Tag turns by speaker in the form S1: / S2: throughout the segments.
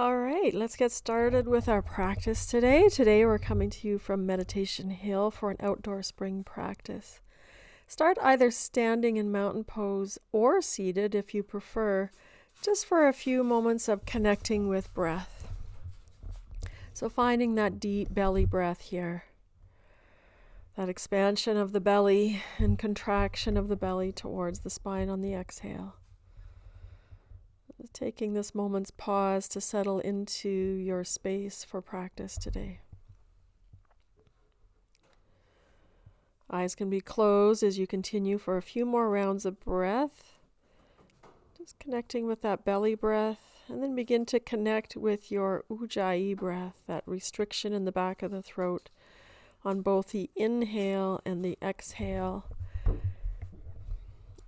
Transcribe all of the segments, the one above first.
S1: All right, let's get started with our practice today. Today we're coming to you from Meditation Hill for an outdoor spring practice. Start either standing in mountain pose or seated if you prefer, just for a few moments of connecting with breath. So finding that deep belly breath here, that expansion of the belly and contraction of the belly towards the spine on the exhale. Taking this moment's pause to settle into your space for practice today. Eyes can be closed as you continue for a few more rounds of breath. Just connecting with that belly breath, and then begin to connect with your ujjayi breath, that restriction in the back of the throat on both the inhale and the exhale.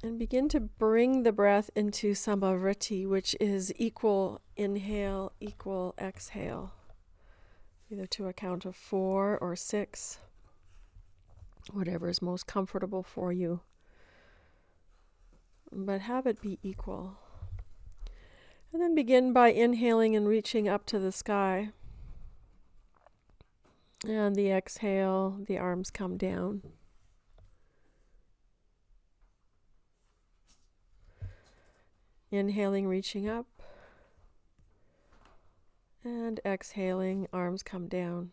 S1: And begin to bring the breath into samavriti, which is equal inhale, equal exhale, either to a count of 4 or 6, whatever is most comfortable for you. But have it be equal. And then begin by inhaling and reaching up to the sky. And the exhale, the arms come down. Inhaling, reaching up, and exhaling, arms come down.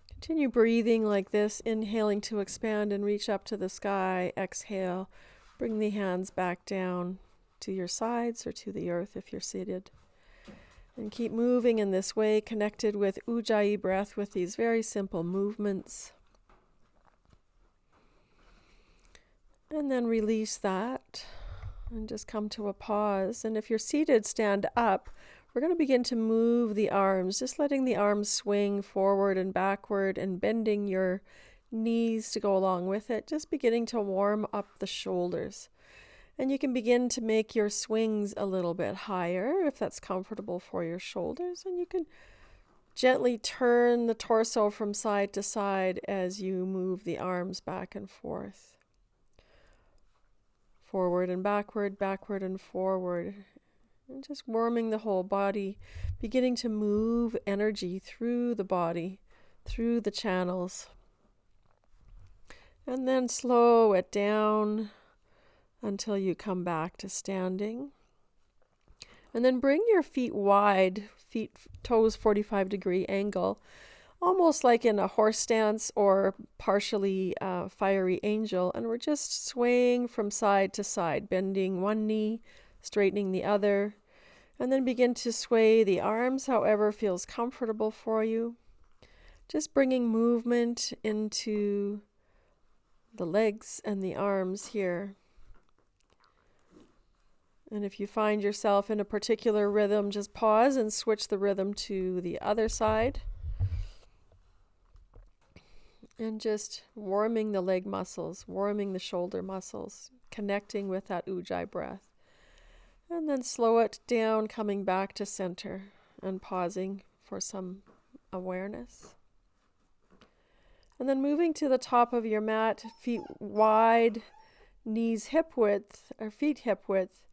S1: Continue breathing like this, inhaling to expand and reach up to the sky. Exhale, bring the hands back down to your sides or to the earth if you're seated. And keep moving in this way, connected with ujjayi breath with these very simple movements. And then release that. And just come to a pause. And if you're seated, stand up. We're going to begin to move the arms, just letting the arms swing forward and backward and bending your knees to go along with it. Just beginning to warm up the shoulders. And you can begin to make your swings a little bit higher if that's comfortable for your shoulders. And you can gently turn the torso from side to side as you move the arms back and forth. Forward and backward, backward and forward. And just warming the whole body, beginning to move energy through the body, through the channels. And then slow it down until you come back to standing. And then bring your feet wide, toes 45-degree angle, almost like in a horse stance or partially fiery angel. And we're just swaying from side to side, bending one knee, straightening the other, and then begin to sway the arms however feels comfortable for you. Just bringing movement into the legs and the arms here. And if you find yourself in a particular rhythm, just pause and switch the rhythm to the other side. And just warming the leg muscles, warming the shoulder muscles, connecting with that ujjayi breath. And then slow it down, coming back to center and pausing for some awareness. And then moving to the top of your mat, feet wide, knees hip width, or feet hip width.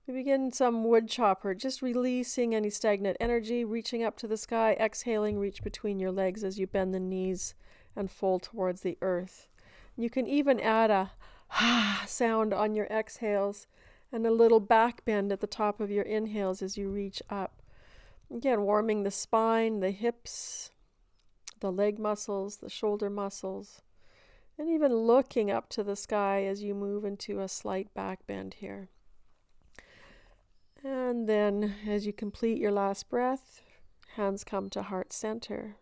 S1: We begin some wood chopper, just releasing any stagnant energy, reaching up to the sky, exhaling, reach between your legs as you bend the knees and fold towards the earth. You can even add a sound on your exhales and a little back bend at the top of your inhales as you reach up. Again, warming the spine, the hips, the leg muscles, the shoulder muscles, and even looking up to the sky as you move into a slight back bend here. And then as you complete your last breath, hands come to heart center.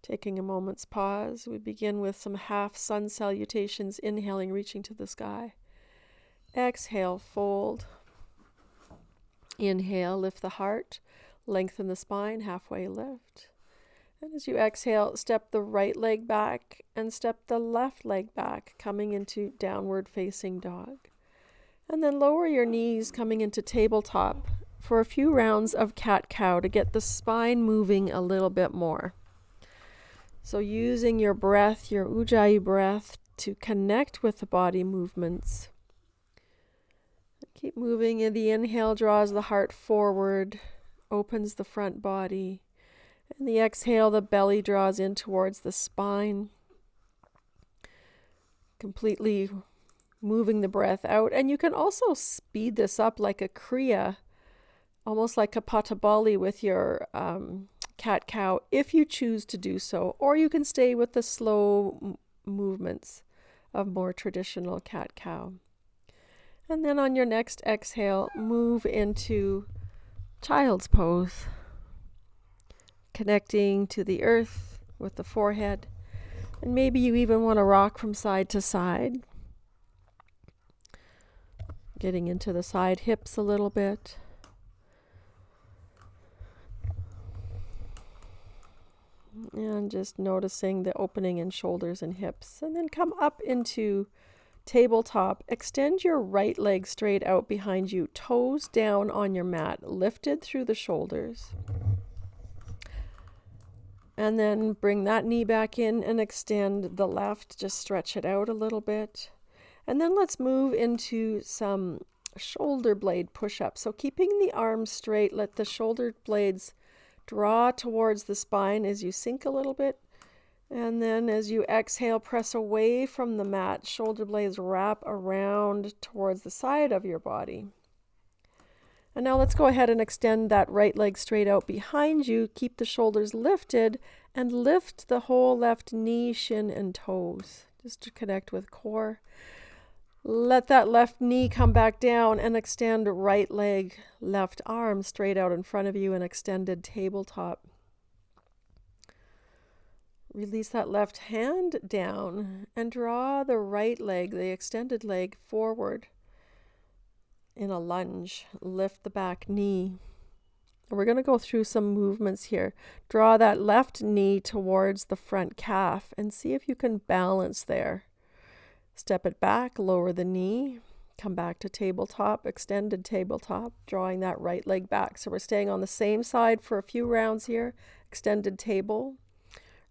S1: Taking a moment's pause, we begin with some half sun salutations, inhaling, reaching to the sky. Exhale, fold. Inhale, lift the heart, lengthen the spine, halfway lift. And as you exhale, step the right leg back and step the left leg back, coming into downward facing dog. And then lower your knees, coming into tabletop for a few rounds of cat-cow to get the spine moving a little bit more. So using your breath, your ujjayi breath, to connect with the body movements. Keep moving. And the inhale draws the heart forward, opens the front body. And the exhale, the belly draws in towards the spine, completely moving the breath out. And you can also speed this up like a kriya, almost like a patabali with your cat-cow, if you choose to do so. Or you can stay with the slow movements of more traditional cat-cow. And then on your next exhale, move into child's pose, connecting to the earth with the forehead. And maybe you even want to rock from side to side, getting into the side hips a little bit. And just noticing the opening in shoulders and hips. And then come up into tabletop. Extend your right leg straight out behind you, toes down on your mat, lifted through the shoulders. And then bring that knee back in and extend the left, just stretch it out a little bit. And then let's move into some shoulder blade push-ups. So keeping the arms straight, let the shoulder blades draw towards the spine as you sink a little bit. And then as you exhale, press away from the mat. Shoulder blades wrap around towards the side of your body. And now let's go ahead and extend that right leg straight out behind you. Keep the shoulders lifted and lift the whole left knee, shin, and toes, just to connect with core. Let that left knee come back down and extend right leg, left arm straight out in front of you in extended tabletop. Release that left hand down and draw the right leg, the extended leg, forward in a lunge. Lift the back knee. And we're going to go through some movements here. Draw that left knee towards the front calf and see if you can balance there. Step it back, lower the knee, come back to tabletop, extended tabletop, drawing that right leg back. So we're staying on the same side for a few rounds here. Extended table.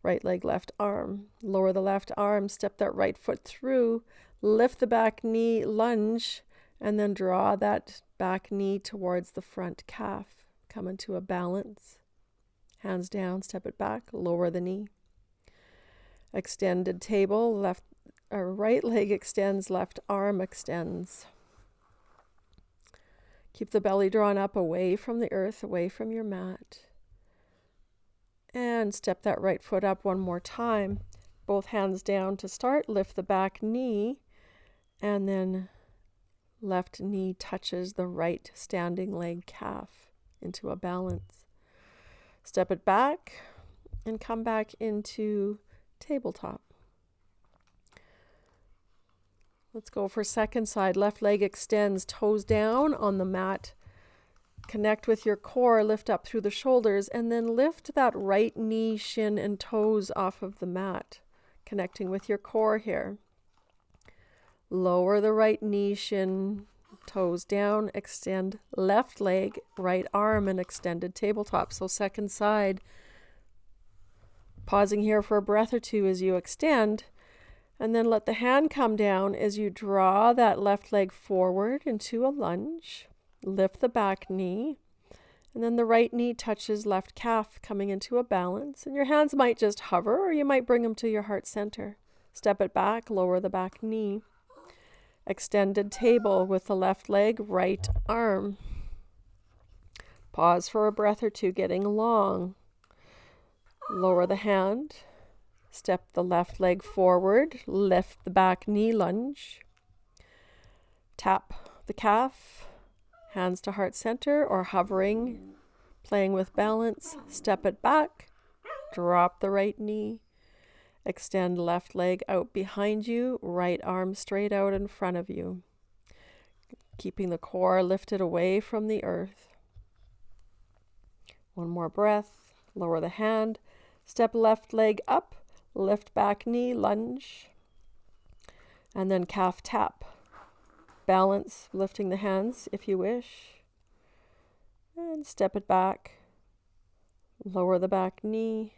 S1: Right leg, left arm. Lower the left arm, step that right foot through, lift the back knee, lunge, and then draw that back knee towards the front calf. Come into a balance. Hands down, step it back, lower the knee. Extended table, right leg extends, left arm extends. Keep the belly drawn up away from the earth, away from your mat. And step that right foot up one more time. Both hands down to start. Lift the back knee. And then left knee touches the right standing leg calf into a balance. Step it back and come back into tabletop. Let's go for second side. Left leg extends, toes down on the mat. Connect with your core, lift up through the shoulders, and then lift that right knee, shin, and toes off of the mat, connecting with your core here. Lower the right knee, shin, toes down, extend left leg, right arm, and extended tabletop. So second side. Pausing here for a breath or two as you extend, and then let the hand come down as you draw that left leg forward into a lunge. Lift the back knee, and then the right knee touches left calf, coming into a balance. And your hands might just hover, or you might bring them to your heart center. Step it back, lower the back knee. Extended table with the left leg, right arm. Pause for a breath or two, getting long. Lower the hand. Step the left leg forward. Lift the back knee, lunge. Tap the calf. Hands to heart center or hovering, playing with balance. Step it back, drop the right knee, extend left leg out behind you, right arm straight out in front of you, keeping the core lifted away from the earth. One more breath, lower the hand, step left leg up, lift back knee, lunge, and then calf tap. Balance, lifting the hands if you wish. And step it back. Lower the back knee.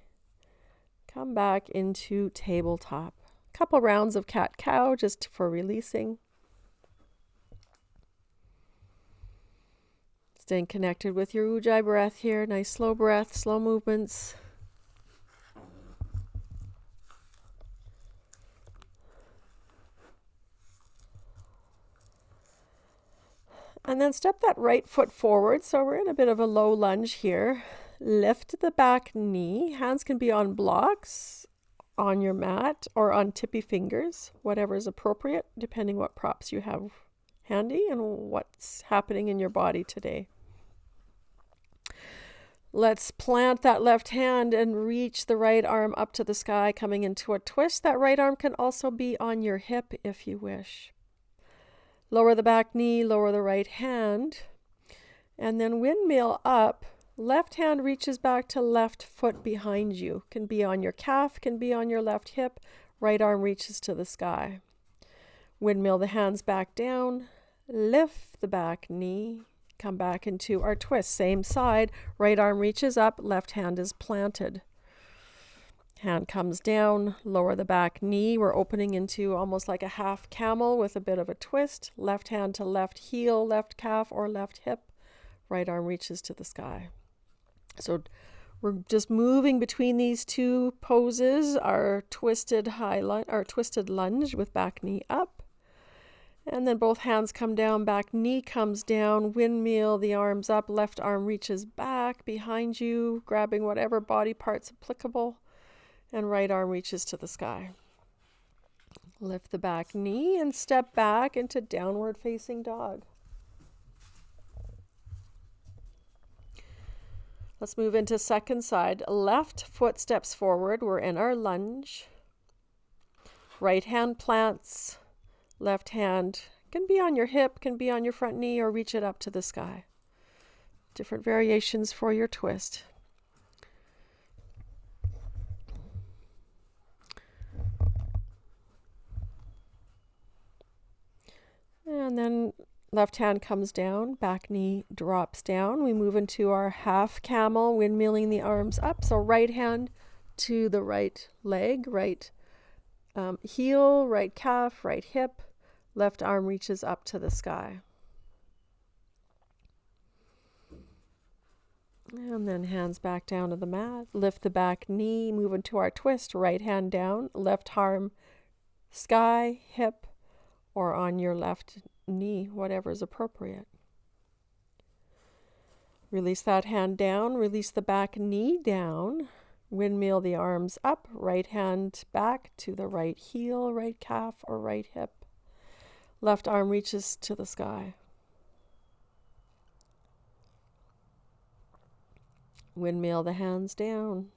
S1: Come back into tabletop. Couple rounds of cat-cow just for releasing. Staying connected with your ujjayi breath here. Nice slow breath, slow movements. And then step that right foot forward. So we're in a bit of a low lunge here. Lift the back knee. Hands can be on blocks, on your mat, or on tippy fingers, whatever is appropriate, depending what props you have handy and what's happening in your body today. Let's plant that left hand and reach the right arm up to the sky, coming into a twist. That right arm can also be on your hip if you wish. Lower the back knee, lower the right hand, and then windmill up. Left hand reaches back to left foot behind you. Can be on your calf, can be on your left hip. Right arm reaches to the sky. Windmill the hands back down. Lift the back knee. Come back into our twist. Same side. Right arm reaches up. Left hand is planted. Hand comes down. Lower the back knee. We're opening into almost like a half camel with a bit of a twist. Left hand to left heel, left calf, or left hip. Right arm reaches to the sky. So we're just moving between these two poses. Our twisted lunge with back knee up. And then both hands come down, back knee comes down, windmill, the arms up, left arm reaches back behind you, grabbing whatever body part's applicable, and right arm reaches to the sky. Lift the back knee and step back into downward facing dog. Let's move into second side. Left foot steps forward. We're in our lunge. Right hand plants. Left hand can be on your hip, can be on your front knee, or reach it up to the sky. Different variations for your twist. And then left hand comes down, back knee drops down. We move into our half camel, windmilling the arms up. So right hand to the right leg, right heel, right calf, right hip. Left arm reaches up to the sky. And then hands back down to the mat. Lift the back knee, move into our twist. Right hand down, left arm sky, hip, or on your left knee, whatever is appropriate. Release that hand down, release the back knee down, windmill the arms up, right hand back to the right heel, right calf, or right hip. Left arm reaches to the sky. Windmill the hands down.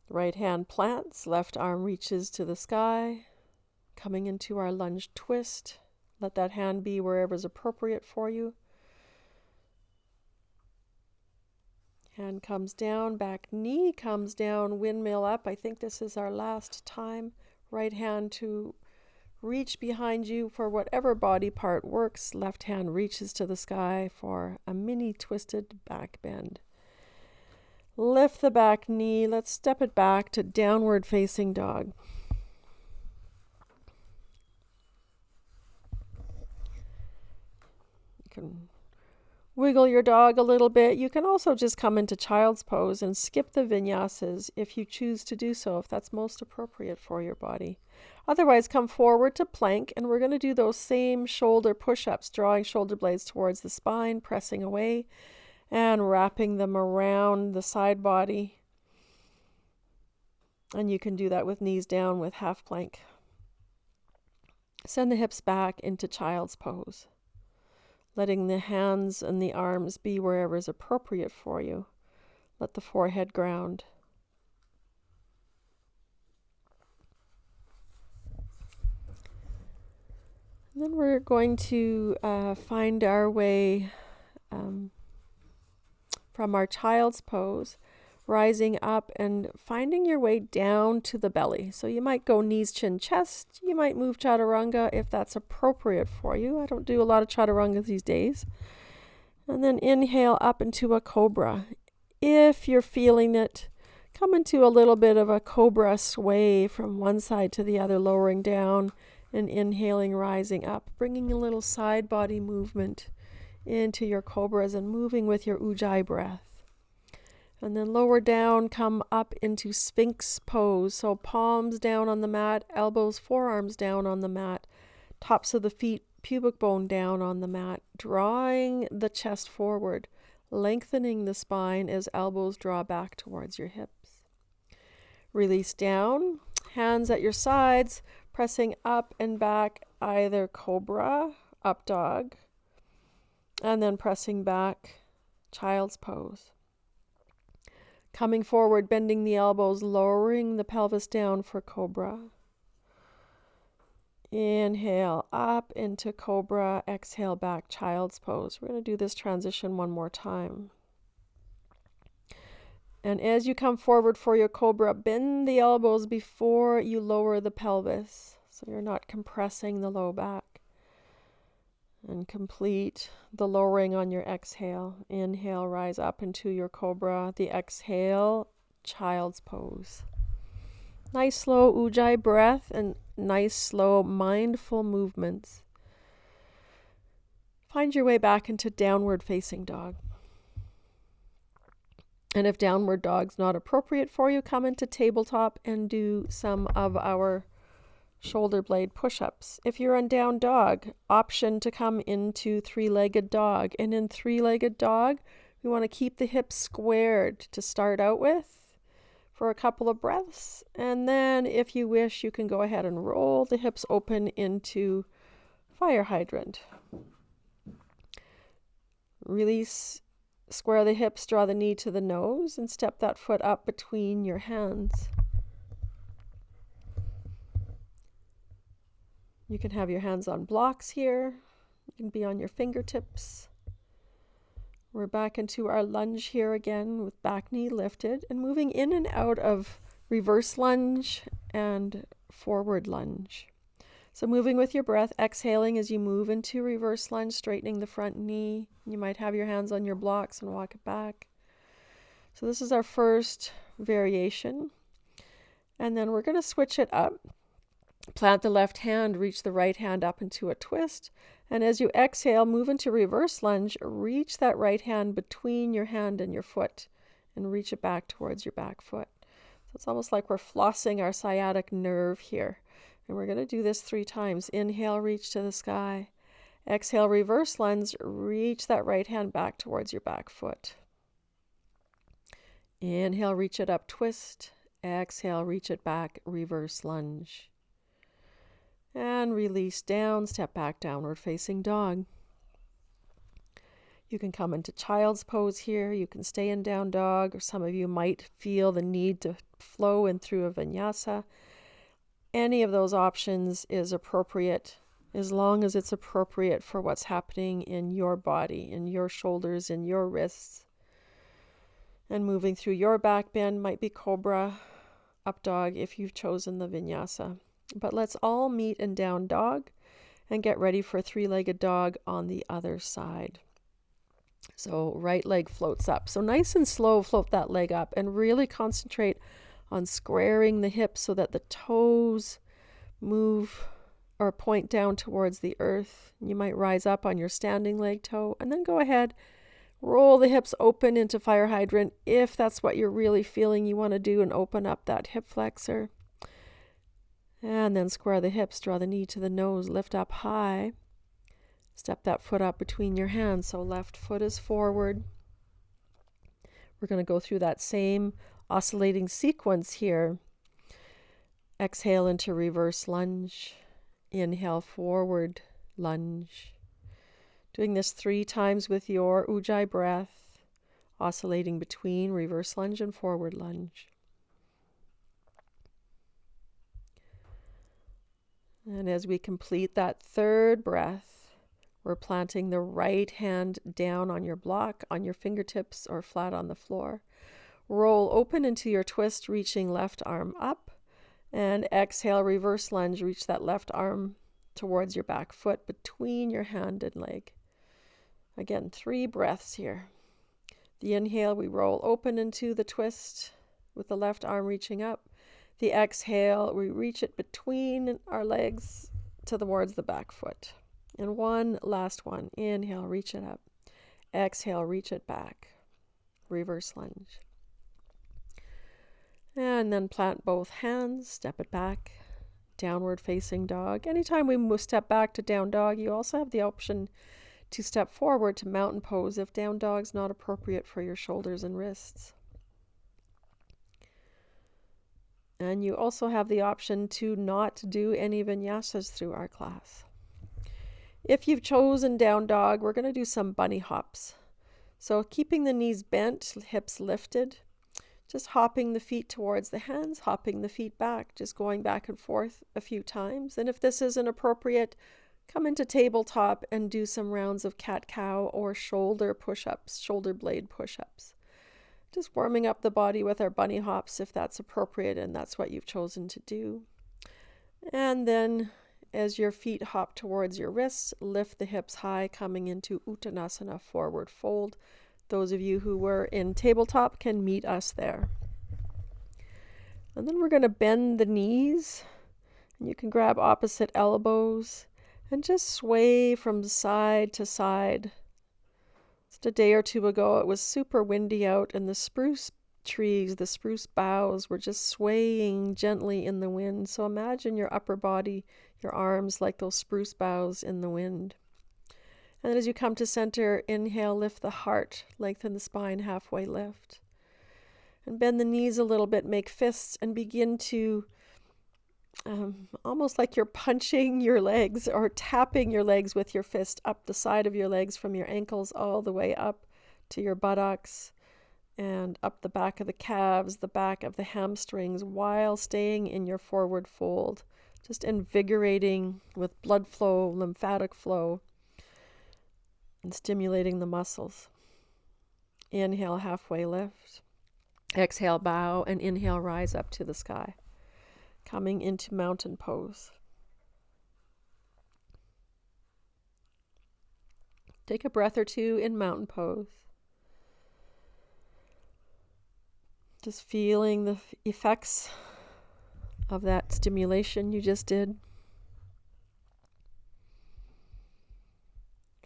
S1: Right hand plants, left arm reaches to the sky. Coming into our lunge twist. Let that hand be wherever is appropriate for you. Hand comes down, back knee comes down, windmill up. I think this is our last time. Right hand to reach behind you for whatever body part works. Left hand reaches to the sky for a mini twisted back bend. Lift the back knee. Let's step it back to downward facing dog. You can wiggle your dog a little bit. You can also just come into child's pose and skip the vinyasas if you choose to do so, if that's most appropriate for your body. Otherwise, come forward to plank, and we're going to do those same shoulder push-ups, drawing shoulder blades towards the spine, pressing away, and wrapping them around the side body. And you can do that with knees down with half plank. Send the hips back into child's pose, letting the hands and the arms be wherever is appropriate for you. Let the forehead ground. And then we're going to find our way from our child's pose, rising up and finding your way down to the belly. So you might go knees, chin, chest. You might move chaturanga if that's appropriate for you. I don't do a lot of chaturanga these days. And then inhale up into a cobra. If you're feeling it, come into a little bit of a cobra sway from one side to the other, lowering down And inhaling, rising up, bringing a little side body movement into your cobras and moving with your ujjayi breath. And then lower down, come up into Sphinx pose. So palms down on the mat, elbows, forearms down on the mat, tops of the feet, pubic bone down on the mat, drawing the chest forward, lengthening the spine as elbows draw back towards your hips. Release down, hands at your sides, pressing up and back, either cobra, up dog, and then pressing back, child's pose. Coming forward, bending the elbows, lowering the pelvis down for cobra. Inhale up into cobra, exhale back, child's pose. We're going to do this transition one more time. And as you come forward for your cobra, bend the elbows before you lower the pelvis, so you're not compressing the low back. And complete the lowering on your exhale. Inhale, rise up into your cobra. The exhale, child's pose. Nice slow ujjayi breath and nice slow mindful movements. Find your way back into downward facing dog. And if downward dog's not appropriate for you, come into tabletop and do some of our shoulder blade push-ups. If you're on down dog, option to come into three-legged dog. And in three-legged dog, we want to keep the hips squared to start out with for a couple of breaths. And then if you wish, you can go ahead and roll the hips open into fire hydrant. Release, square the hips, draw the knee to the nose, and step that foot up between your hands. You can have your hands on blocks here. You can be on your fingertips. We're back into our lunge here again with back knee lifted and moving in and out of reverse lunge and forward lunge. So moving with your breath, exhaling as you move into reverse lunge, straightening the front knee. You might have your hands on your blocks and walk it back. So this is our first variation. And then we're going to switch it up. Plant the left hand, reach the right hand up into a twist. And as you exhale, move into reverse lunge, reach that right hand between your hand and your foot and reach it back towards your back foot. So it's almost like we're flossing our sciatic nerve here. And we're going to do this 3 times. Inhale, reach to the sky. Exhale, reverse lunge, reach that right hand back towards your back foot. Inhale, reach it up, twist. Exhale, reach it back, reverse lunge. And release down, step back, downward facing dog. You can come into child's pose here. You can stay in down dog, or some of you might feel the need to flow in through a vinyasa. Any of those options is appropriate as long as it's appropriate for what's happening in your body, in your shoulders, in your wrists. And moving through your back bend might be cobra, up dog if you've chosen the vinyasa. But let's all meet in down dog and get ready for 3-legged dog on the other side. So right leg floats up. So nice and slow, float that leg up and really concentrate on squaring the hips so that the toes move or point down towards the earth. You might rise up on your standing leg toe and then go ahead, roll the hips open into fire hydrant if that's what you're really feeling you want to do, and open up that hip flexor. And then square the hips, draw the knee to the nose, lift up high. Step that foot up between your hands, so left foot is forward. We're going to go through that same oscillating sequence here. Exhale into reverse lunge. Inhale, forward lunge. Doing this 3 times with your ujjayi breath, oscillating between reverse lunge and forward lunge. And as we complete that 3rd breath, we're planting the right hand down on your block, on your fingertips, or flat on the floor. Roll open into your twist, reaching left arm up. And exhale, reverse lunge, reach that left arm towards your back foot between your hand and leg. Again, 3 breaths here. The inhale, we roll open into the twist with the left arm reaching up. The exhale, we reach it between our legs towards the back foot. And one last one. Inhale, reach it up. Exhale, reach it back. Reverse lunge. And then plant both hands, step it back. Downward facing dog. Anytime we step back to down dog, you also have the option to step forward to mountain pose if down dog's not appropriate for your shoulders and wrists. And you also have the option to not do any vinyasas through our class. If you've chosen down dog, we're going to do some bunny hops. So keeping the knees bent, hips lifted, just hopping the feet towards the hands, hopping the feet back, just going back and forth a few times. And if this isn't appropriate, come into tabletop and do some rounds of cat-cow or shoulder push-ups, shoulder blade push-ups. Just warming up the body with our bunny hops if that's appropriate and that's what you've chosen to do. And then as your feet hop towards your wrists, lift the hips high, coming into Uttanasana, forward fold. Those of you who were in tabletop can meet us there. And then we're going to bend the knees. And you can grab opposite elbows and just sway from side to side. Just a day or two ago, it was super windy out, and the spruce trees, the spruce boughs were just swaying gently in the wind. So imagine your upper body, your arms like those spruce boughs in the wind. And as you come to center, inhale, lift the heart, lengthen the spine, halfway lift. And bend the knees a little bit, make fists, and begin to almost like you're punching your legs or tapping your legs with your fist up the side of your legs from your ankles all the way up to your buttocks and up the back of the calves, the back of the hamstrings, while staying in your forward fold, just invigorating with blood flow, lymphatic flow, and stimulating the muscles. Inhale, halfway lift. Exhale, bow, and inhale, rise up to the sky. Coming into mountain pose. Take a breath or two in mountain pose. Just feeling the effects of that stimulation you just did.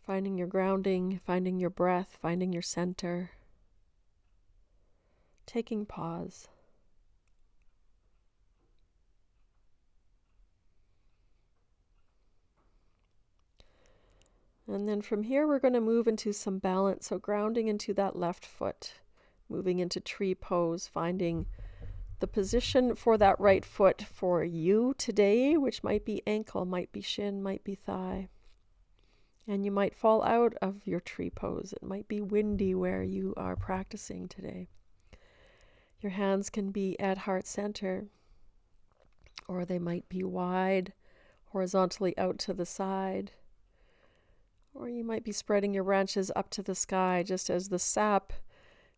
S1: Finding your grounding, finding your breath, finding your center. Taking pause. And then from here, we're going to move into some balance. So grounding into that left foot, moving into tree pose, finding the position for that right foot for you today, which might be ankle, might be shin, might be thigh. And you might fall out of your tree pose. It might be windy where you are practicing today. Your hands can be at heart center, or they might be wide, horizontally out to the side. Or you might be spreading your branches up to the sky, just as the sap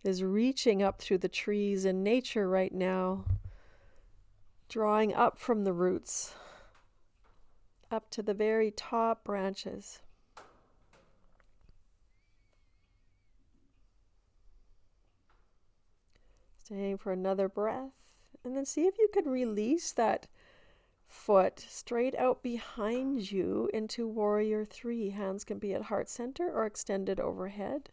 S1: is reaching up through the trees in nature right now, drawing up from the roots, up to the very top branches. Staying for another breath, and then see if you could release that foot straight out behind you into warrior three. Hands can be at heart center or extended overhead.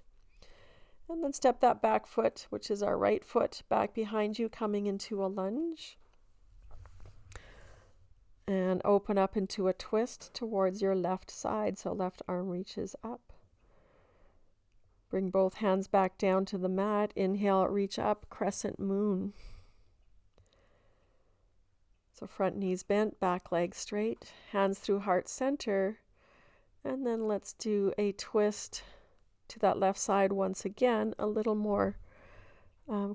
S1: And then step that back foot, which is our right foot, back behind you, coming into a lunge. And open up into a twist towards your left side, so left arm reaches up. Bring both hands back down to the mat. Inhale, reach up, crescent moon. So front knees bent, back leg straight, hands through heart center. And then let's do a twist to that left side once again, a little more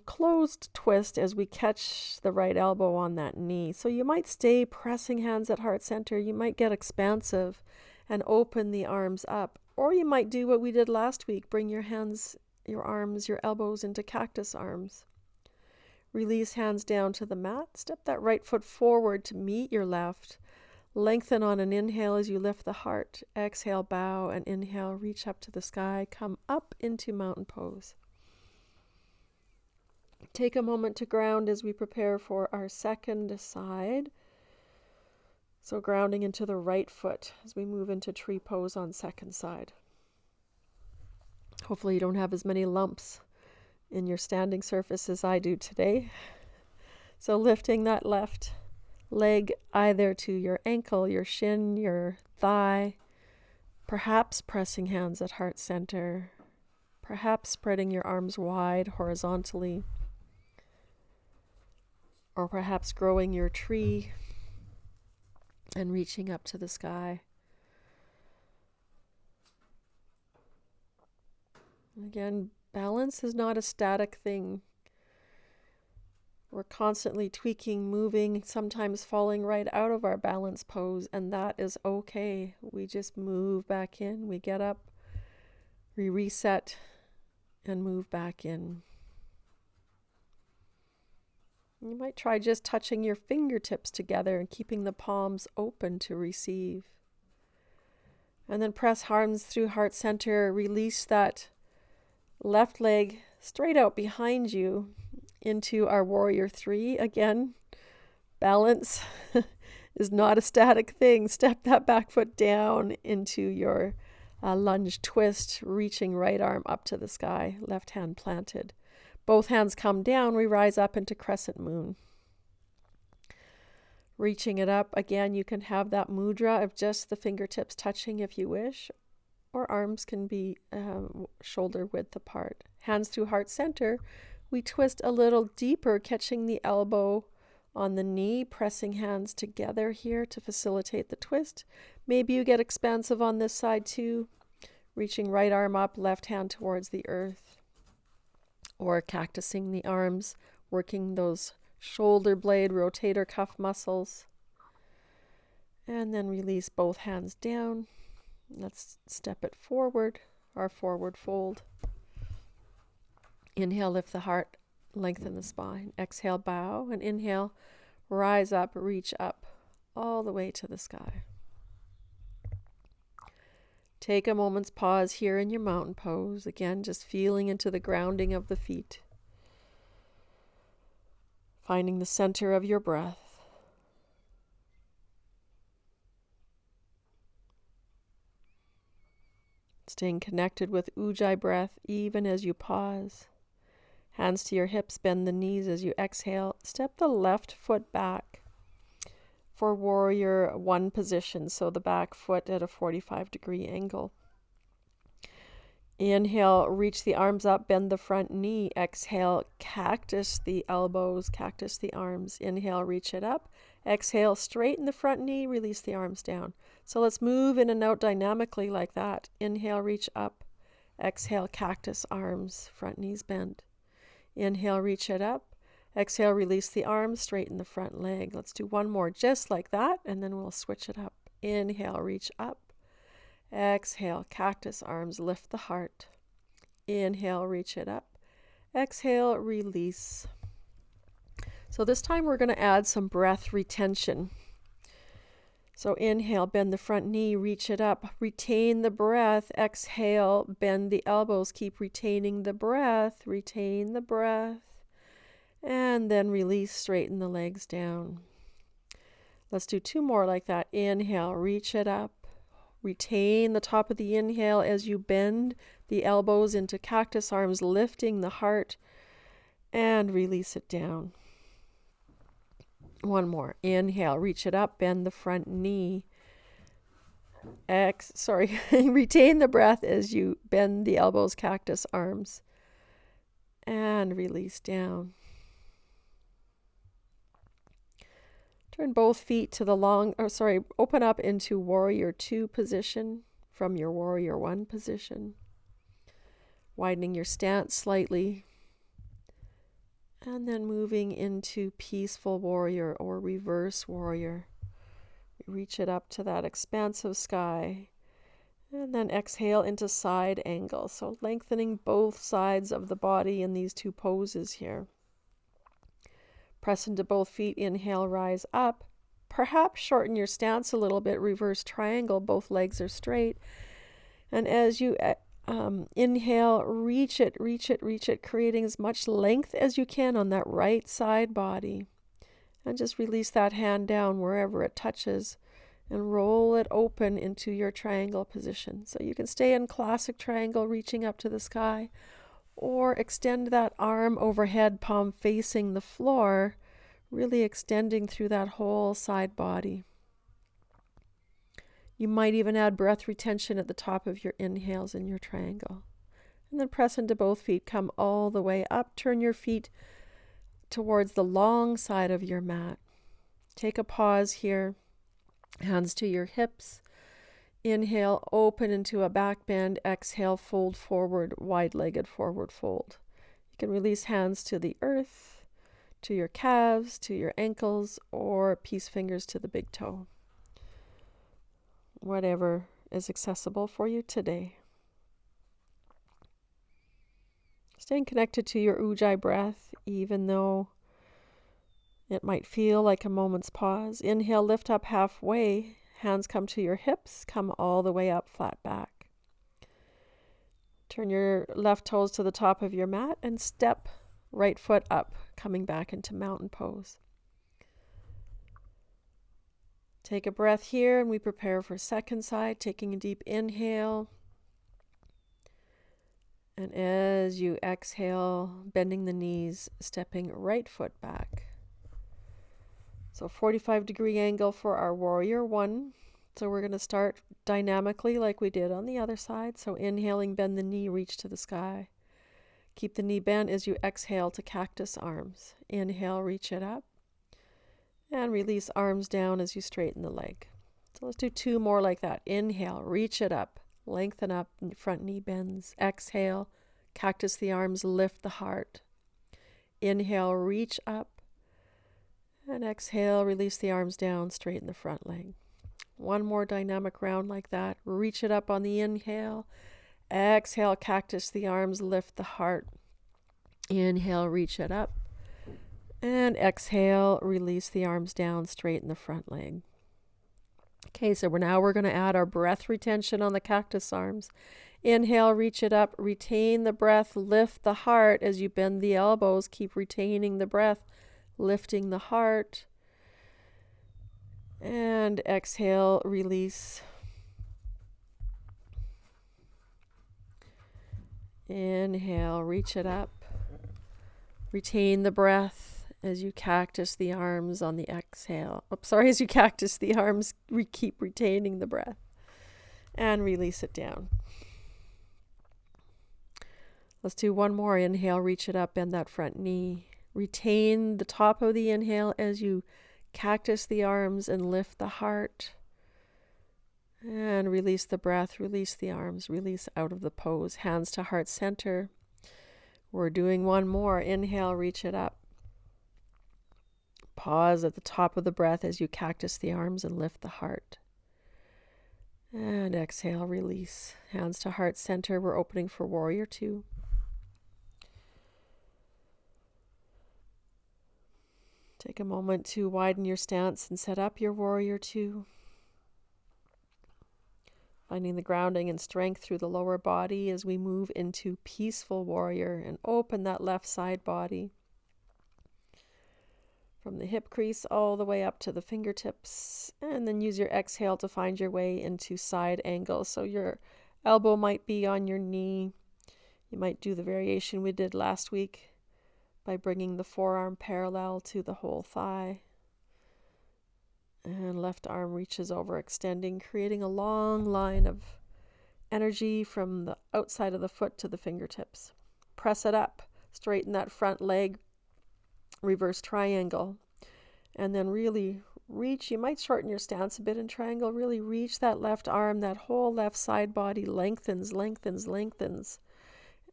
S1: closed twist as we catch the right elbow on that knee. So you might stay pressing hands at heart center. You might get expansive and open the arms up. Or you might do what we did last week, bring your hands, your arms, your elbows into cactus arms. Release hands down to the mat. Step that right foot forward to meet your left. Lengthen on an inhale as you lift the heart. Exhale, bow, and inhale, reach up to the sky. Come up into mountain pose. Take a moment to ground as we prepare for our second side. So grounding into the right foot as we move into tree pose on second side. Hopefully you don't have as many lumps in your standing surface as I do today. So lifting that left leg either to your ankle, your shin, your thigh, perhaps pressing hands at heart center, perhaps spreading your arms wide horizontally, or perhaps growing your tree and reaching up to the sky. Again, balance is not a static thing. We're constantly tweaking, moving, sometimes falling right out of our balance pose, and that is okay. We just move back in, we get up, we reset, and move back in. You might try just touching your fingertips together and keeping the palms open to receive. And then press arms through heart center, release that left leg straight out behind you into our warrior three. Again, balance is not a static thing. Step that back foot down into your lunge twist, reaching right arm up to the sky, left hand planted. Both hands come down, we rise up into crescent moon. Reaching it up, again, you can have that mudra of just the fingertips touching if you wish, or arms can be shoulder width apart. Hands through heart center, we twist a little deeper, catching the elbow on the knee, pressing hands together here to facilitate the twist. Maybe you get expansive on this side too, reaching right arm up, left hand towards the earth, or cactusing the arms, working those shoulder blade rotator cuff muscles. And then release both hands down. Let's step it forward, our forward fold. Inhale, lift the heart, lengthen the spine. Exhale, bow, and inhale, rise up, reach up, all the way to the sky. Take a moment's pause here in your mountain pose. Again, just feeling into the grounding of the feet. Finding the center of your breath. Staying connected with Ujjayi breath even as you pause. Hands to your hips, bend the knees as you exhale. Step the left foot back for warrior one position, so the back foot at a 45-degree angle. Inhale, reach the arms up, bend the front knee. Exhale, cactus the elbows, cactus the arms. Inhale, reach it up. Exhale, straighten the front knee, release the arms down. So let's move in and out dynamically like that. Inhale, reach up. Exhale, cactus arms, front knees bent. Inhale, reach it up. Exhale, release the arms, straighten the front leg. Let's do one more just like that, and then we'll switch it up. Inhale, reach up. Exhale, cactus arms, lift the heart. Inhale, reach it up. Exhale, release. So this time we're going to add some breath retention. So inhale, bend the front knee, reach it up, retain the breath. Exhale, bend the elbows, keep retaining the breath, retain the breath. And then release, straighten the legs down. Let's do two more like that. Inhale, reach it up. Retain the top of the inhale as you bend the elbows into cactus arms, lifting the heart, and release it down. One more. Inhale, reach it up, bend the front knee. Retain the breath as you bend the elbows, cactus arms, and release down. Turn both feet to the open up into warrior two position from your warrior one position. Widening your stance slightly. And then moving into peaceful warrior or reverse warrior. Reach it up to that expansive sky. And then exhale into side angle. So lengthening both sides of the body in these two poses here. Press into both feet. Inhale, rise up. Perhaps shorten your stance a little bit. Reverse triangle. Both legs are straight. And as you inhale, reach it, creating as much length as you can on that right side body. And just release that hand down wherever it touches. and roll it open into your triangle position. So you can stay in classic triangle, reaching up to the sky, or extend that arm overhead, palm facing the floor, really extending through that whole side body. You might even add breath retention at the top of your inhales in your triangle. And then press into both feet, come all the way up, turn your feet towards the long side of your mat. Take a pause here, hands to your hips. Inhale, open into a back bend. Exhale, fold forward, wide-legged forward fold. You can release hands to the earth, to your calves, to your ankles, or peace fingers to the big toe. Whatever is accessible for you today. Staying connected to your ujjayi breath, even though it might feel like a moment's pause. Inhale, lift up halfway. Hands come to your hips, come all the way up, flat back. Turn your left toes to the top of your mat and step right foot up, coming back into mountain pose. Take a breath here and we prepare for second side, taking a deep inhale. And as you exhale, bending the knees, stepping right foot back. So 45-degree angle for our warrior one. So we're going to start dynamically like we did on the other side. So inhaling, bend the knee, reach to the sky. Keep the knee bent as you exhale to cactus arms. Inhale, reach it up. And release arms down as you straighten the leg. So let's do two more like that. Inhale, reach it up. Lengthen up, front knee bends. Exhale, cactus the arms, lift the heart. Inhale, reach up. And exhale, release the arms down, straighten the front leg. One more dynamic round like that. Reach it up on the inhale. Exhale, cactus the arms, lift the heart. Inhale, reach it up. And exhale, release the arms down, straighten the front leg. Okay, so we're going to add our breath retention on the cactus arms. Inhale, reach it up, retain the breath, lift the heart as you bend the elbows, keep retaining the breath, lifting the heart. And exhale, release. Inhale, reach it up. Retain the breath as you cactus the arms on the exhale. As you cactus the arms, keep retaining the breath. And release it down. Let's do one more. Inhale, reach it up, bend that front knee. Retain the top of the inhale as you cactus the arms and lift the heart. And release the breath, release the arms, release out of the pose. Hands to heart center. We're doing one more. Inhale, reach it up. Pause at the top of the breath as you cactus the arms and lift the heart. And exhale, release. Hands to heart center. We're opening for warrior two. Take a moment to widen your stance and set up your warrior two. Finding the grounding and strength through the lower body as we move into peaceful warrior and open that left side body. From the hip crease all the way up to the fingertips. And then use your exhale to find your way into side angle. So your elbow might be on your knee. You might do the variation we did last week by bringing the forearm parallel to the whole thigh. And left arm reaches over, extending, creating a long line of energy from the outside of the foot to the fingertips. Press it up, straighten that front leg, reverse triangle, and then really reach. You might shorten your stance a bit in triangle. Really reach that left arm, that whole left side body lengthens, lengthens, lengthens,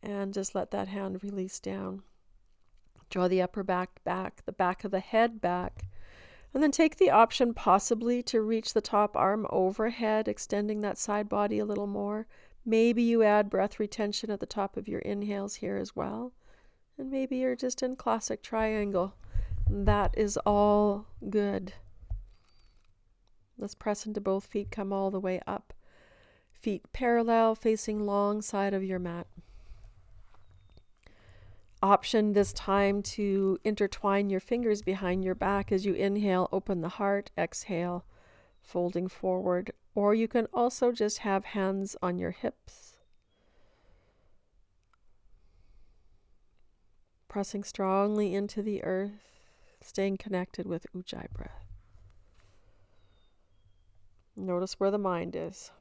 S1: and just let that hand release down. Draw the upper back back, the back of the head back. And then take the option possibly to reach the top arm overhead, extending that side body a little more. Maybe you add breath retention at the top of your inhales here as well. And maybe you're just in classic triangle. That is all good. Let's press into both feet, come all the way up. Feet parallel, facing long side of your mat. Option this time to intertwine your fingers behind your back as you inhale, open the heart, exhale, folding forward, or you can also just have hands on your hips, pressing strongly into the earth, staying connected with Ujjayi breath. Notice where the mind is.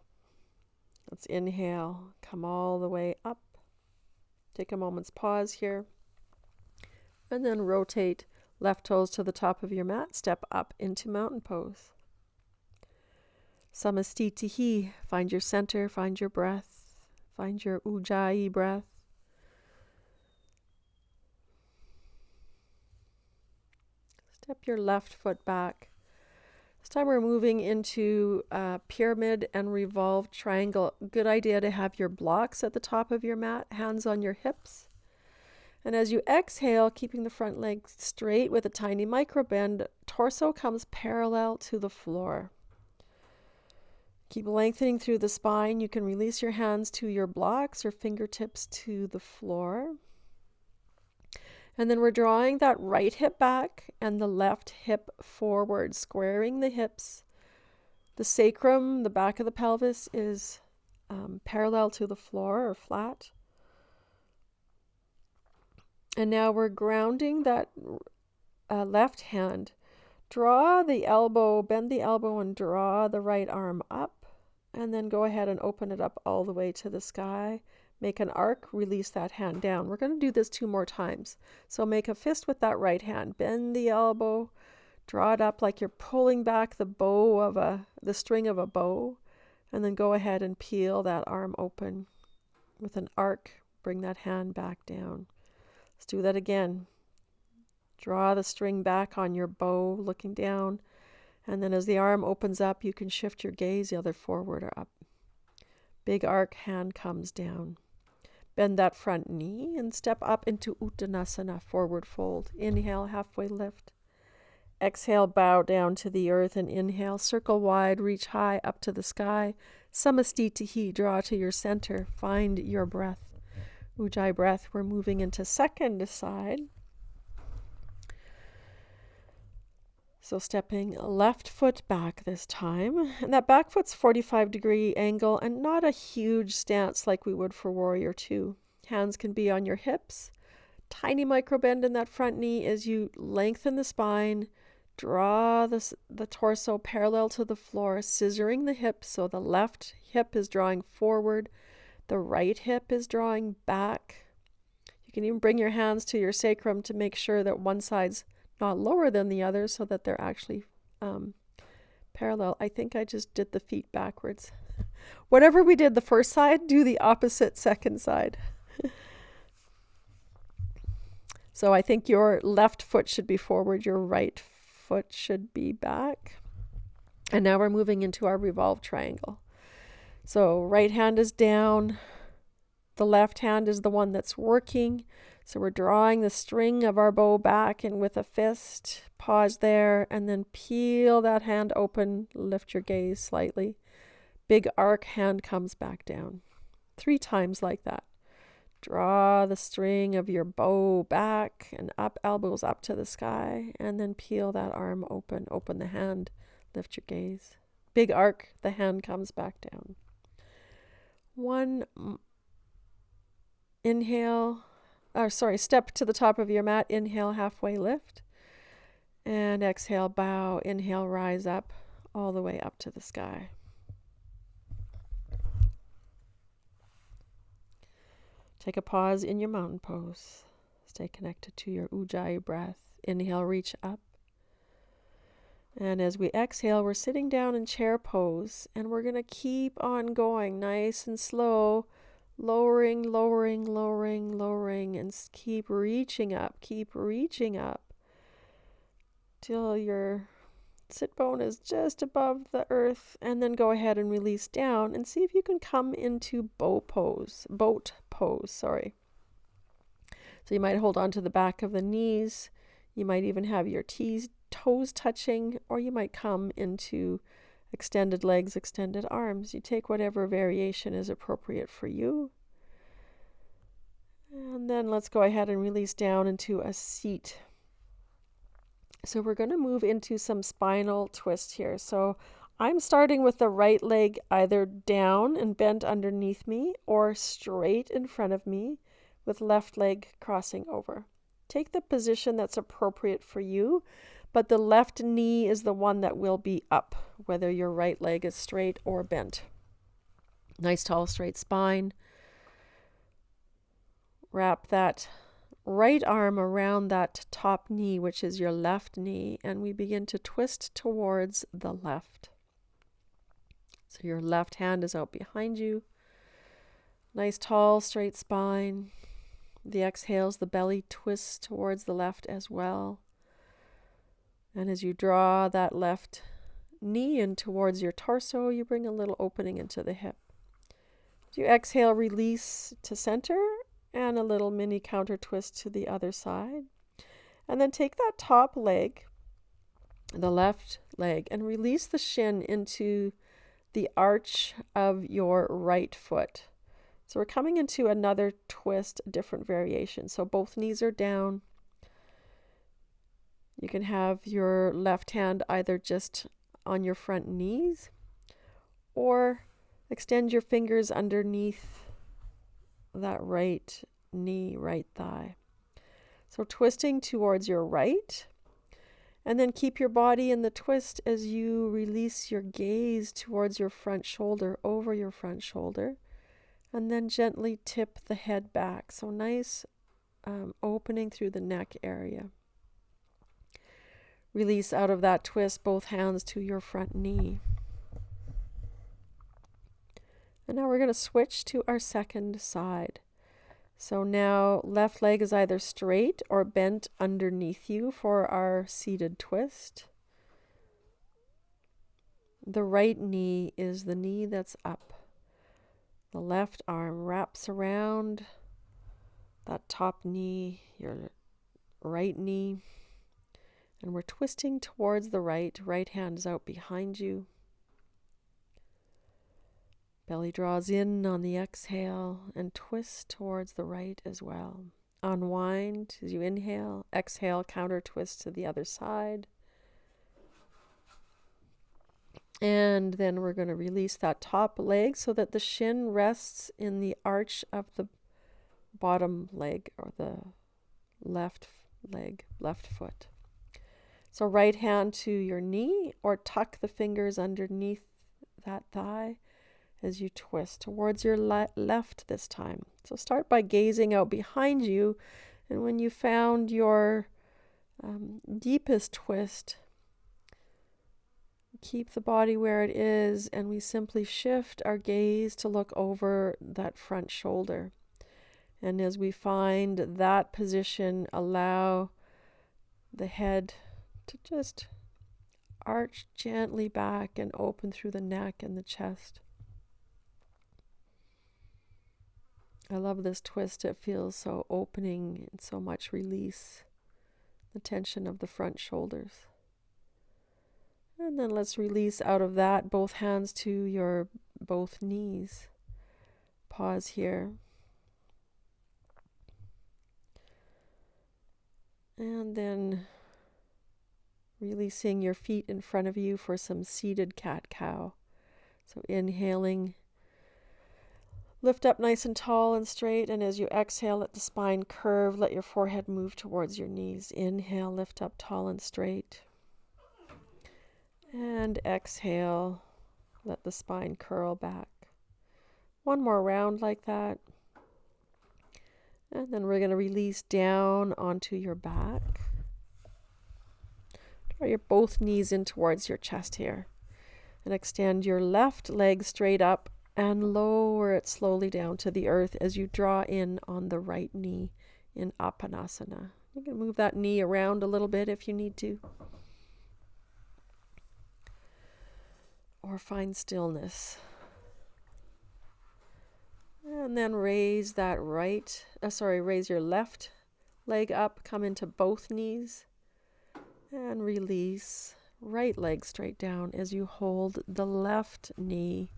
S1: Let's inhale, come all the way up. Take a moment's pause here. And then rotate left toes to the top of your mat. Step up into mountain pose. Samastitihi. Find your center, find your breath, find your Ujjayi breath. Step your left foot back. This time we're moving into pyramid and revolved triangle. Good idea to have your blocks at the top of your mat, hands on your hips. And as you exhale, keeping the front leg straight with a tiny micro bend, torso comes parallel to the floor. Keep lengthening through the spine. You can release your hands to your blocks or fingertips to the floor. And then we're drawing that right hip back and the left hip forward, squaring the hips. The sacrum, the back of the pelvis, is parallel to the floor or flat. And now we're grounding that left hand. Draw the elbow, bend the elbow and draw the right arm up. And then go ahead and open it up all the way to the sky. Make an arc, release that hand down. We're going to do this 2 more times. So make a fist with that right hand. Bend the elbow, draw it up like you're pulling back the bow of the string of a bow. And then go ahead and peel that arm open with an arc. Bring that hand back down. Let's do that again. Draw the string back on your bow, looking down. And then as the arm opens up, you can shift your gaze either forward or up. Big arc, hand comes down. Bend that front knee and step up into Uttanasana, forward fold. Inhale, halfway lift. Exhale, bow down to the earth and inhale, circle wide, reach high up to the sky. Samastitihi, draw to your center, find your breath. Ujjayi breath, we're moving into second side. So stepping left foot back this time. And that back foot's 45-degree angle and not a huge stance like we would for Warrior 2. Hands can be on your hips. Tiny micro bend in that front knee as you lengthen the spine. Draw the torso parallel to the floor, scissoring the hips so the left hip is drawing forward. The right hip is drawing back. You can even bring your hands to your sacrum to make sure that one side's not lower than the other so that they're actually parallel. I think I just did the feet backwards. Whatever we did the first side, do the opposite second side. So I think your left foot should be forward, your right foot should be back. And now we're moving into our revolved triangle. So right hand is down. The left hand is the one that's working. So we're drawing the string of our bow back and with a fist, pause there, and then peel that hand open, lift your gaze slightly. Big arc, hand comes back down. 3 times like that. Draw the string of your bow back and up, elbows up to the sky, and then peel that arm open, open the hand, lift your gaze. Big arc, the hand comes back down. 1 inhale. Step to the top of your mat. Inhale, halfway lift. And exhale, bow. Inhale, rise up all the way up to the sky. Take a pause in your mountain pose. Stay connected to your Ujjayi breath. Inhale, reach up. And as we exhale, we're sitting down in chair pose. And we're going to keep on going nice and slow. Lowering, lowering, lowering, lowering, and keep reaching up till your sit bone is just above the earth, and then go ahead and release down and see if you can come into boat pose. So you might hold on to the back of the knees, you might even have your toes touching, or you might come into extended legs, extended arms. You take whatever variation is appropriate for you. And then let's go ahead and release down into a seat. So we're going to move into some spinal twist here. So I'm starting with the right leg either down and bent underneath me or straight in front of me with left leg crossing over. Take the position that's appropriate for you, but the left knee is the one that will be up, whether your right leg is straight or bent. Nice tall straight spine. Wrap that right arm around that top knee, which is your left knee, and we begin to twist towards the left. So your left hand is out behind you. Nice tall straight spine. The exhales, the belly twists towards the left as well. And as you draw that left knee in towards your torso, you bring a little opening into the hip. As you exhale, release to center and a little mini counter twist to the other side. And then take that top leg, the left leg, and release the shin into the arch of your right foot. So we're coming into another twist, a different variation. So both knees are down. You can have your left hand either just on your front knees or extend your fingers underneath that right knee, right thigh. So twisting towards your right, and then keep your body in the twist as you release your gaze towards your front shoulder, over your front shoulder, and then gently tip the head back. So nice opening through the neck area. Release out of that twist, both hands to your front knee. And now we're going to switch to our second side. So now left leg is either straight or bent underneath you for our seated twist. The right knee is the knee that's up. The left arm wraps around that top knee, your right knee, and we're twisting towards the right. Right hand is out behind you. Belly draws in on the exhale and twist towards the right as well. Unwind as you inhale. Exhale, counter twist to the other side. And then we're going to release that top leg so that the shin rests in the arch of the bottom leg or the left leg, left foot. So right hand to your knee or tuck the fingers underneath that thigh as you twist towards your left this time. So start by gazing out behind you, and when you found your deepest twist, keep the body where it is, and we simply shift our gaze to look over that front shoulder. And as we find that position, allow the head to just arch gently back and open through the neck and the chest. I love this twist. It feels so opening and so much release, the tension of the front shoulders. And then let's release out of that, both hands to your both knees. Pause here. And then releasing your feet in front of you for some seated cat-cow. So inhaling, lift up nice and tall and straight, and as you exhale, let the spine curve, let your forehead move towards your knees. Inhale, lift up tall and straight. And exhale, let the spine curl back. One more round like that. And then we're going to release down onto your back. Draw your both knees in towards your chest here. And extend your left leg straight up and lower it slowly down to the earth as you draw in on the right knee in Apanasana. You can move that knee around a little bit if you need to. Or find stillness. And then raise raise your left leg up, come into both knees, and release. Right leg straight down as you hold the left knee,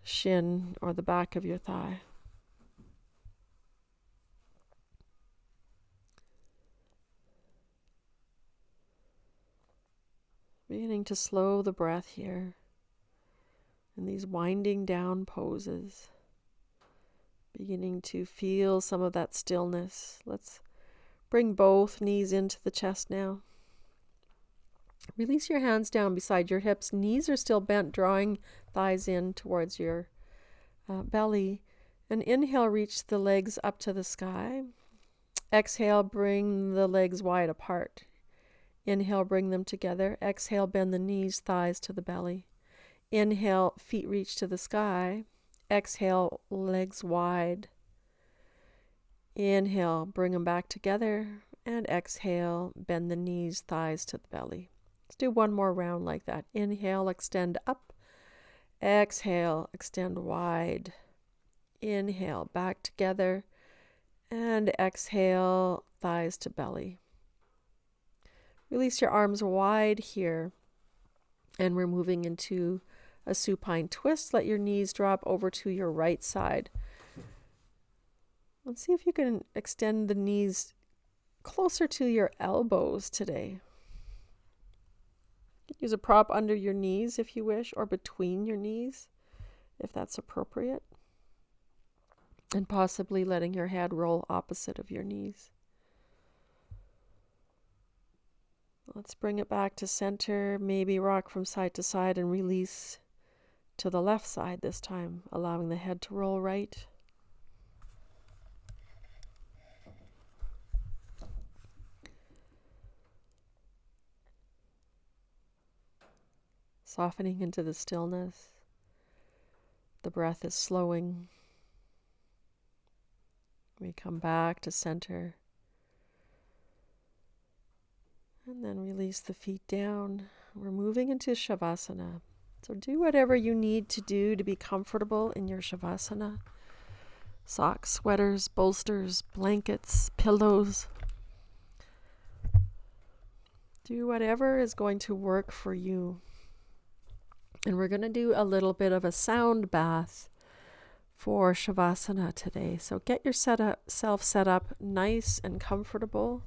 S1: shin, or the back of your thigh. Beginning to slow the breath here in these winding down poses. Beginning to feel some of that stillness. Let's bring both knees into the chest now. Release your hands down beside your hips. Knees are still bent, drawing thighs in towards your belly. And inhale, reach the legs up to the sky. Exhale, bring the legs wide apart. Inhale, bring them together. Exhale, bend the knees, thighs to the belly. Inhale, feet reach to the sky. Exhale, legs wide. Inhale, bring them back together. And exhale, bend the knees, thighs to the belly. Let's do one more round like that. Inhale, extend up. Exhale, extend wide. Inhale, back together. And exhale, thighs to belly. Release your arms wide here. And we're moving into a supine twist. Let your knees drop over to your right side. Let's see if you can extend the knees closer to your elbows today. You can use a prop under your knees if you wish, or between your knees if that's appropriate. And possibly letting your head roll opposite of your knees. Let's bring it back to center, maybe rock from side to side and release to the left side this time, allowing the head to roll right. Softening into the stillness. The breath is slowing. We come back to center. And then release the feet down. We're moving into Shavasana. So do whatever you need to do to be comfortable in your Shavasana. Socks, sweaters, bolsters, blankets, pillows. Do whatever is going to work for you. And we're going to do a little bit of a sound bath for Shavasana today. So get yourself set up nice and comfortable.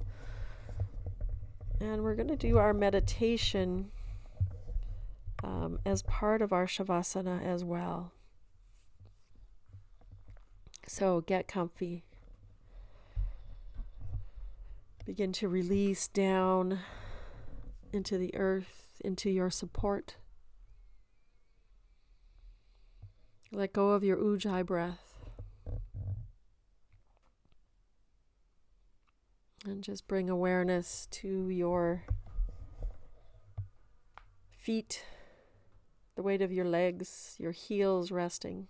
S1: And we're going to do our meditation as part of our Shavasana as well. So get comfy. Begin to release down into the earth, into your support. Let go of your ujjayi breath. And just bring awareness to your feet, the weight of your legs, your heels resting.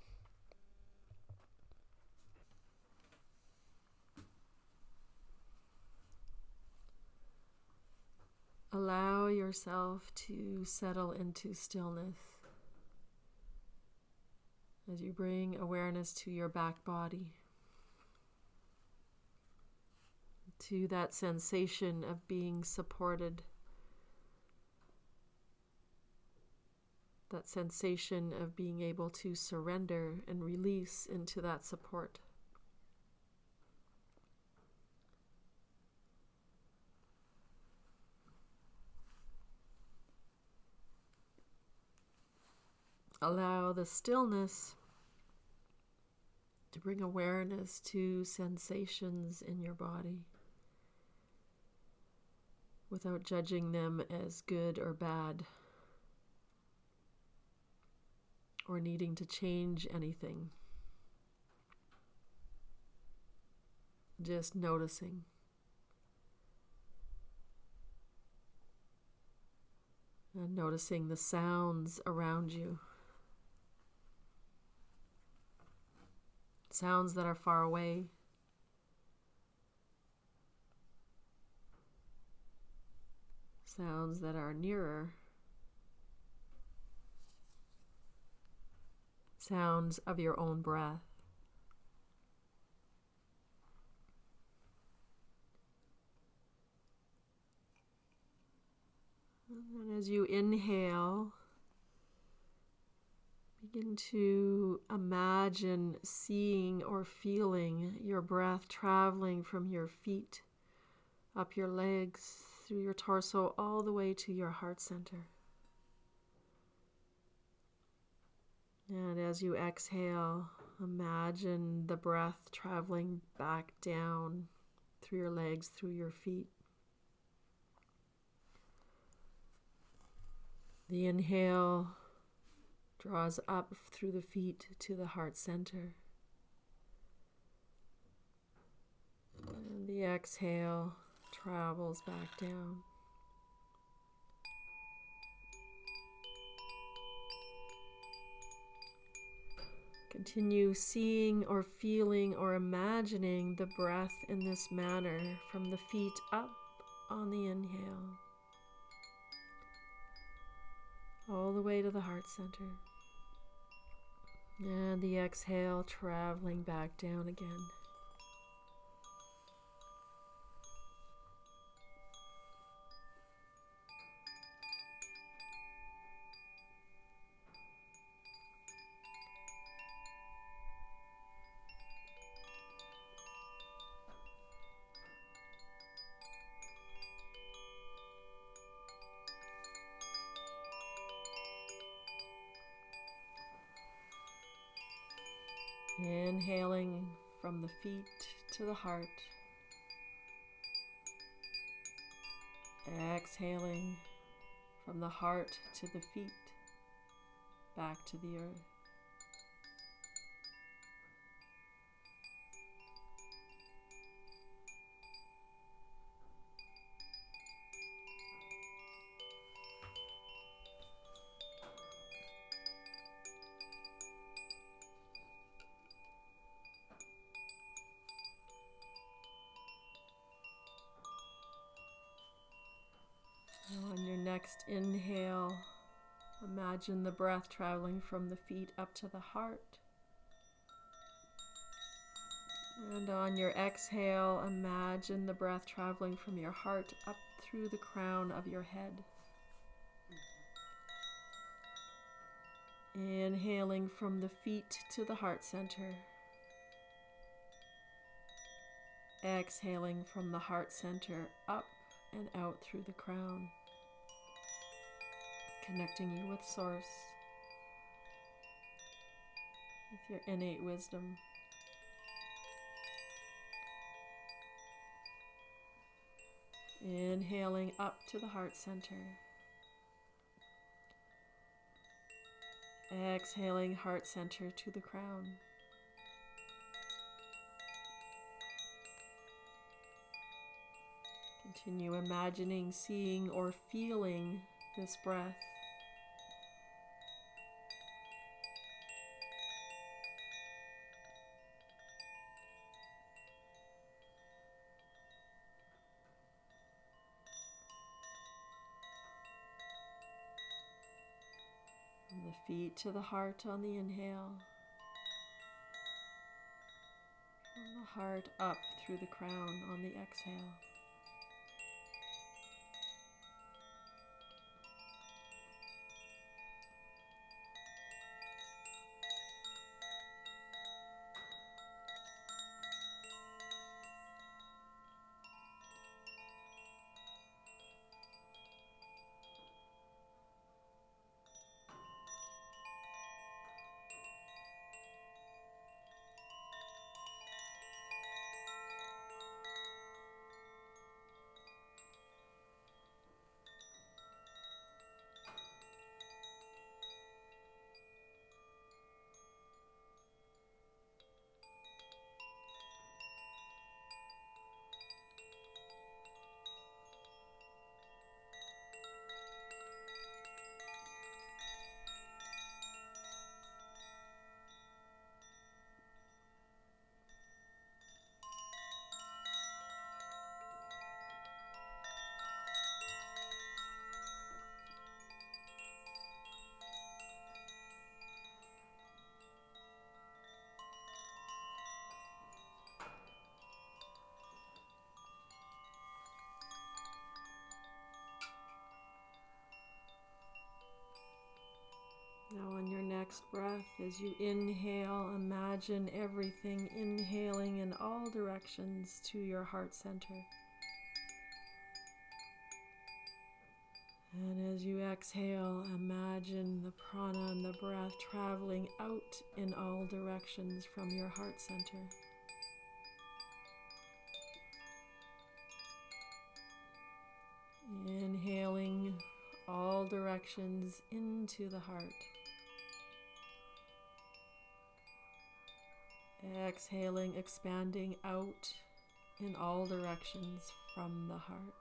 S1: Allow yourself to settle into stillness as you bring awareness to your back body, to that sensation of being supported, that sensation of being able to surrender and release into that support. Allow the stillness to bring awareness to sensations in your body without judging them as good or bad or needing to change anything. Just noticing. And noticing the sounds around you. Sounds that are far away. Sounds that are nearer. Sounds of your own breath. And as you inhale, begin to imagine seeing or feeling your breath traveling from your feet, up your legs, through your torso, all the way to your heart center. And as you exhale, imagine the breath traveling back down through your legs, through your feet. The inhale draws up through the feet to the heart center. And the exhale travels back down. Continue seeing or feeling or imagining the breath in this manner from the feet up on the inhale, all the way to the heart center. And the exhale traveling back down again. Inhaling from the feet to the heart. Exhaling from the heart to the feet, back to the earth. Now on your next inhale, imagine the breath traveling from the feet up to the heart. And on your exhale, imagine the breath traveling from your heart up through the crown of your head. Inhaling from the feet to the heart center. Exhaling from the heart center up and out through the crown, connecting you with Source, with your innate wisdom. Inhaling up to the heart center. Exhaling heart center to the crown. Continue imagining, seeing, or feeling this breath. From the feet to the heart on the inhale. From the heart up through the crown on the exhale. Now on your next breath, as you inhale, imagine everything inhaling in all directions to your heart center. And as you exhale, imagine the prana and the breath traveling out in all directions from your heart center. Inhaling all directions into the heart. Exhaling, expanding out in all directions from the heart.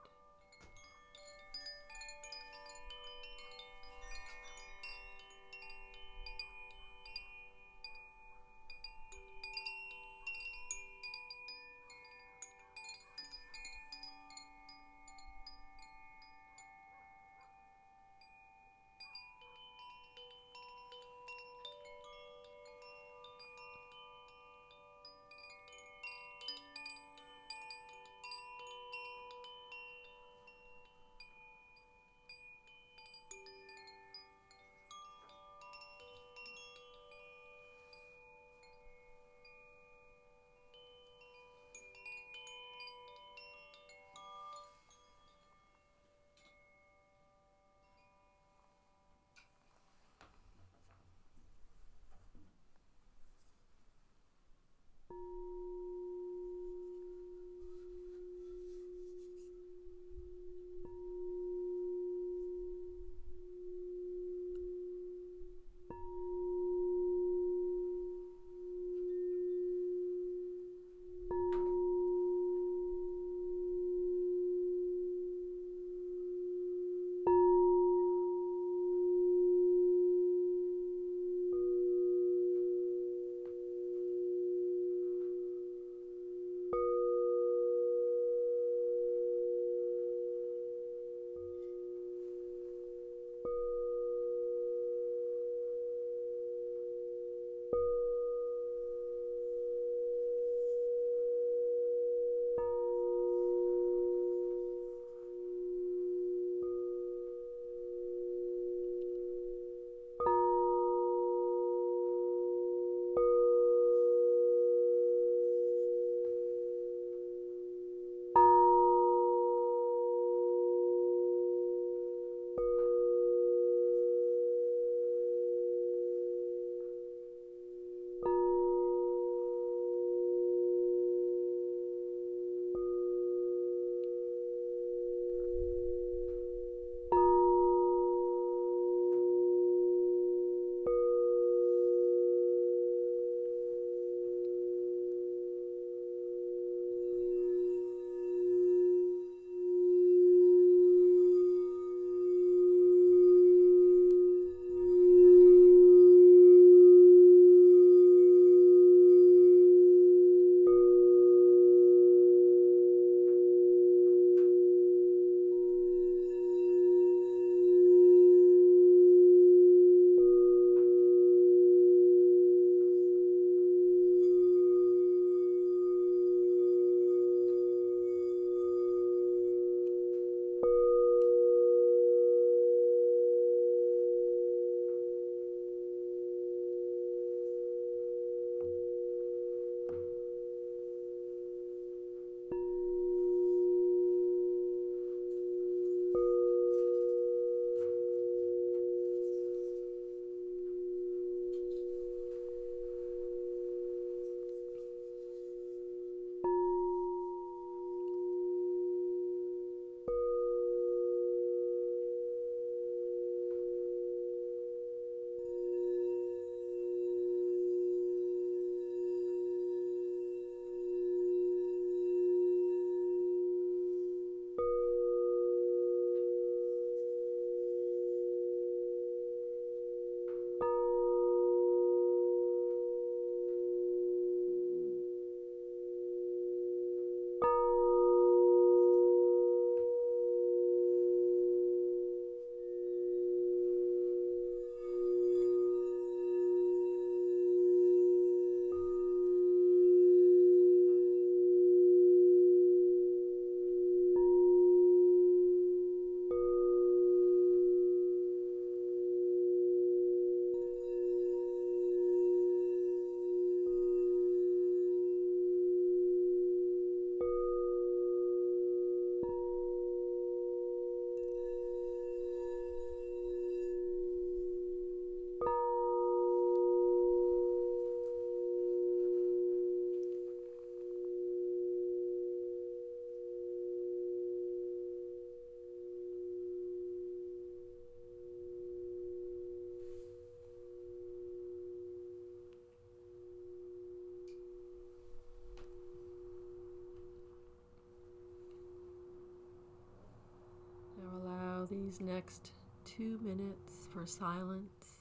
S1: these next 2 minutes for silence,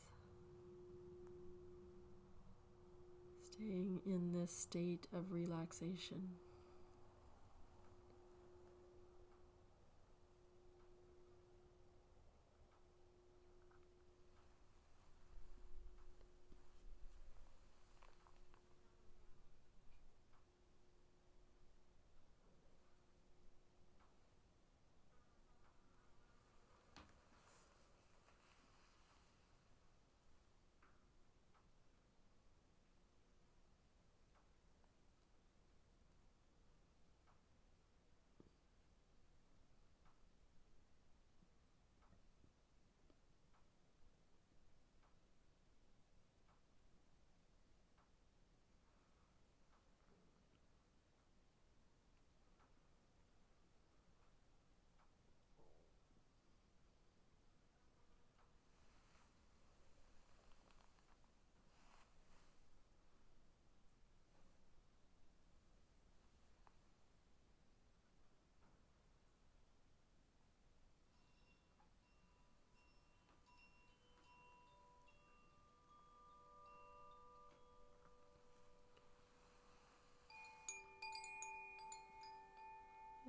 S1: staying in this state of relaxation.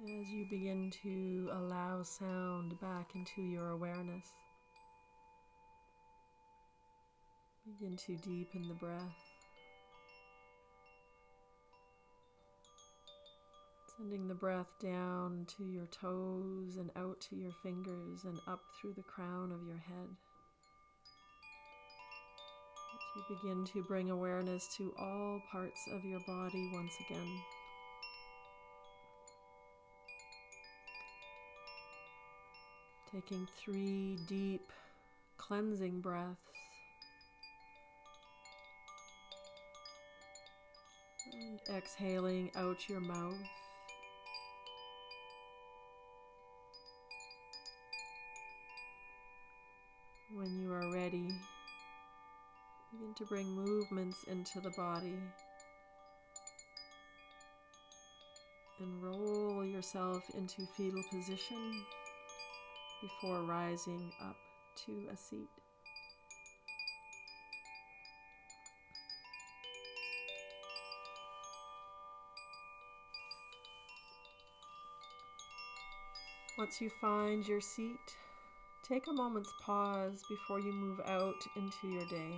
S1: As you begin to allow sound back into your awareness, begin to deepen the breath, sending the breath down to your toes and out to your fingers and up through the crown of your head. As you begin to bring awareness to all parts of your body once again. Taking 3 deep cleansing breaths. And exhaling out your mouth. When you are ready, begin to bring movements into the body and roll yourself into fetal position before rising up to a seat. Once you find your seat, take a moment's pause before you move out into your day.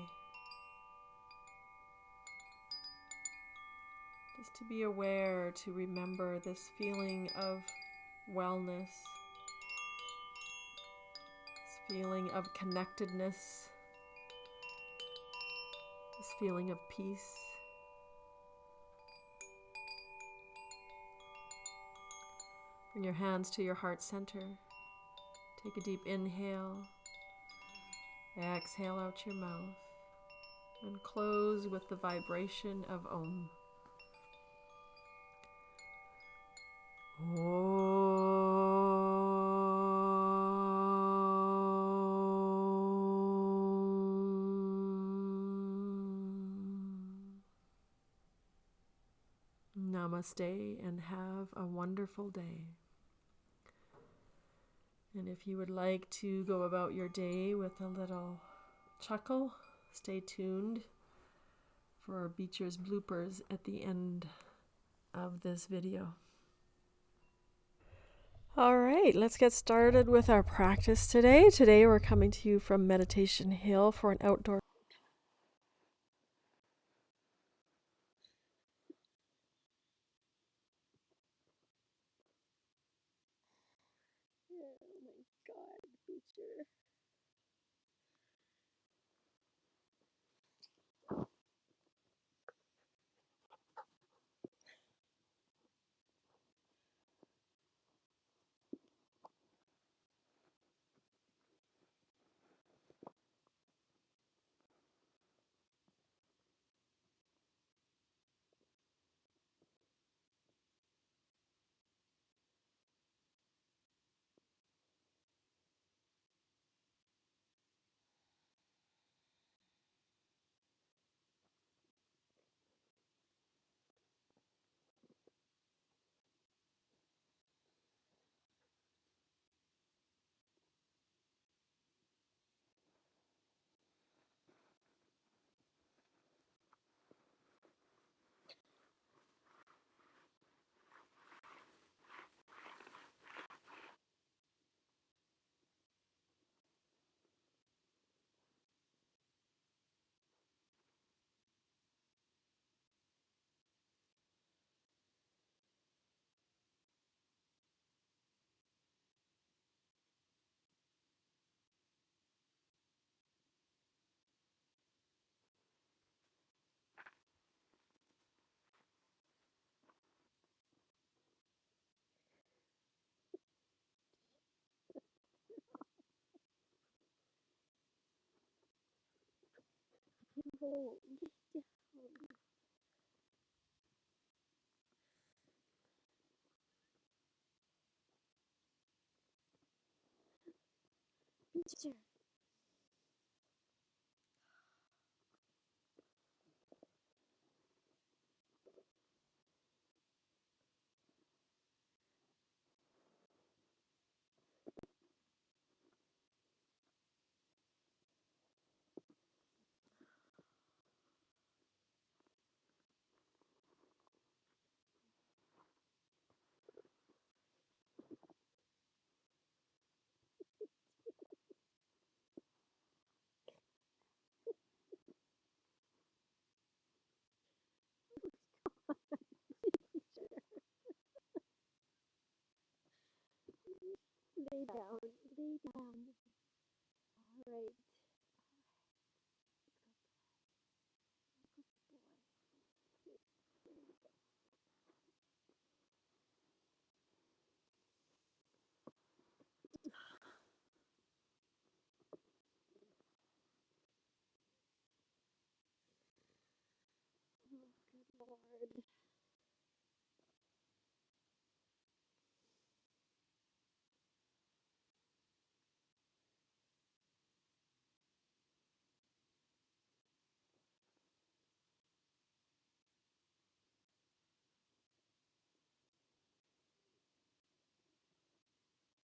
S1: Just to be aware, to remember this feeling of wellness, this feeling of connectedness, this feeling of peace. Bring your hands to your heart center. Take a deep inhale. Exhale out your mouth. And close with the vibration of Om. Namaste and have a wonderful day. And if you would like to go about your day with a little chuckle, stay tuned for Beecher's bloopers at the end of this video. All right, let's get started with our practice today. Today we're coming to you from Meditation Hill for an outdoor. Oh my God, Beecher.
S2: Lay down. Lay down. All right.